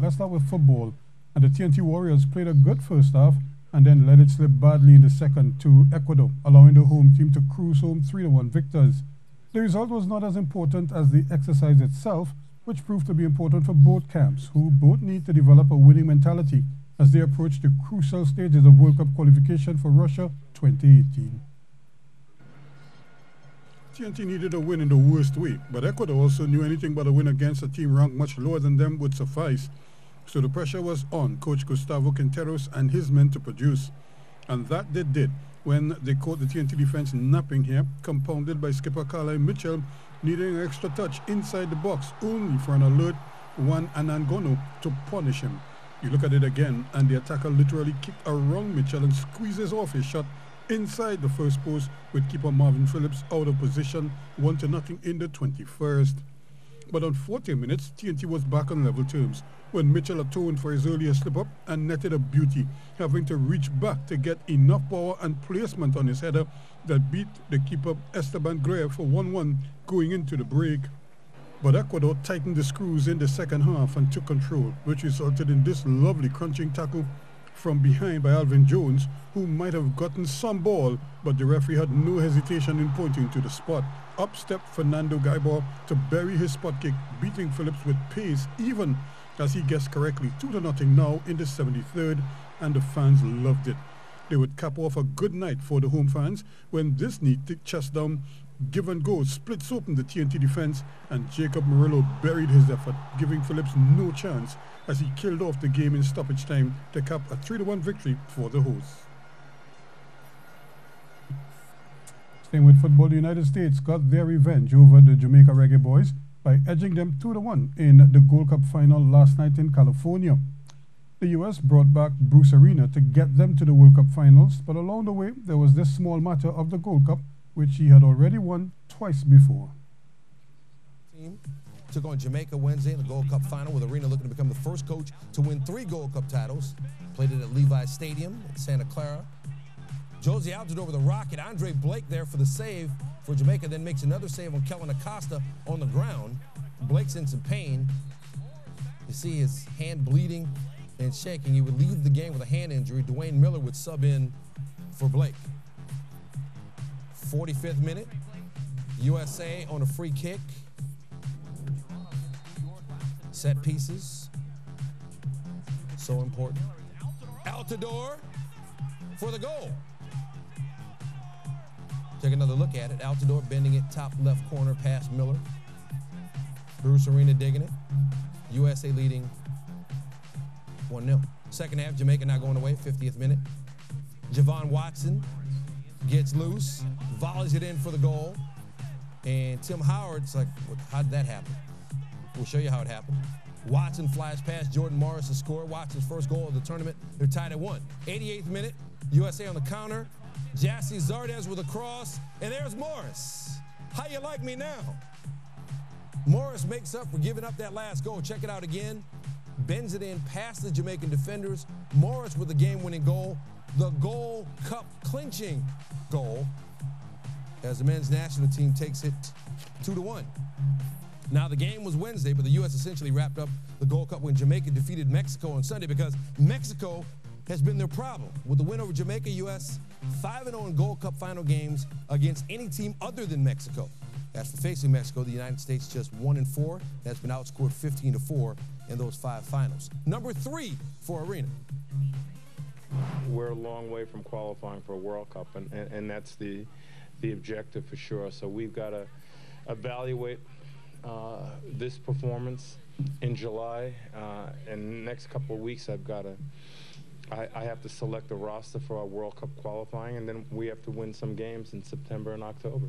let's start with football. And the TNT Warriors played a good first half and then let it slip badly in the second to Ecuador, allowing the home team to cruise home 3-1 victors. The result was not as important as the exercise itself, which proved to be important for both camps, who both need to develop a winning mentality as they approach the crucial stages of World Cup qualification for Russia 2018. TNT needed a win in the worst way, but Ecuador also knew anything but a win against a team ranked much lower than them would suffice. So the pressure was on coach Gustavo Quinteros and his men to produce. And that they did when they caught the TNT defense napping here, compounded by skipper Carlisle Mitchell needing an extra touch inside the box, only for an alert Juan Anangono to punish him. You look at it again, and the attacker literally kicked around Mitchell and squeezes off his shot inside the first post with keeper Marvin Phillips out of position, 1-0 in the 21st. But on 40 minutes, TNT was back on level terms when Mitchell atoned for his earlier slip-up and netted a beauty, having to reach back to get enough power and placement on his header that beat the keeper Esteban Greer for 1-1 going into the break. But Ecuador tightened the screws in the second half and took control, which resulted in this lovely crunching tackle from behind by Alvin Jones, who might have gotten some ball, but the referee had no hesitation in pointing to the spot. Up stepped Fernando Gaibor to bury his spot kick, beating Phillips with pace, even as he guessed correctly. 2-0 now in the 73rd, and the fans loved it. They would cap off a good night for the home fans when this neat chest down give and go splits open the TNT defense, and Jacob Murillo buried his effort, giving Phillips no chance as he killed off the game in stoppage time to cap a 3-1 victory for the hosts. Staying with football, the United States got their revenge over the Jamaica Reggae Boys by edging them 2-1 in the Gold Cup final last night in California. The US brought back Bruce Arena to get them to the World Cup finals, but along the way there was this small matter of the Gold Cup, which he had already won twice before. Team took on Jamaica Wednesday in the Gold Cup final, with Arena looking to become the first coach to win 3 Gold Cup titles. Played it at Levi Stadium in Santa Clara. Josie Altidore with a rocket. Andre Blake there for the save for Jamaica, then makes another save on Kellen Acosta on the ground. Blake's in some pain. You see his hand bleeding and shaking. He would leave the game with a hand injury. Dwayne Miller would sub in for Blake. 45th minute, USA on a free kick. Set pieces, so important. Altidore for the goal. Take another look at it. Altidore bending it top left corner past Miller. Bruce Arena digging it. USA leading 1-0. Second half, Jamaica not going away, 50th minute. Javon Watson gets loose, volleys it in for the goal. And Tim Howard's like, how did that happen? We'll show you how it happened. Watson flies past Jordan Morris to score. Watson's first goal of the tournament. They're tied at 1. 88th minute, USA on the counter. Jassy Zardes with a cross, and there's Morris. How you like me now? Morris makes up for giving up that last goal. Check it out again. Bends it in past the Jamaican defenders. Morris with the game-winning goal. The Gold Cup clinching goal as the men's national team takes it 2-1. Now, the game was Wednesday, but the U.S. essentially wrapped up the Gold Cup when Jamaica defeated Mexico on Sunday, because Mexico has been their problem. With the win over Jamaica, U.S. 5-0 in Gold Cup final games against any team other than Mexico. As for facing Mexico, the United States just 1-4. That's been outscored 15-4 in those 5 finals. Number 3 for Arena. We're a long way from qualifying for a World Cup, and that's the objective for sure. So we've got to evaluate this performance in July, and next couple of weeks I have to select a roster for our World Cup qualifying, and then we have to win some games in September and October.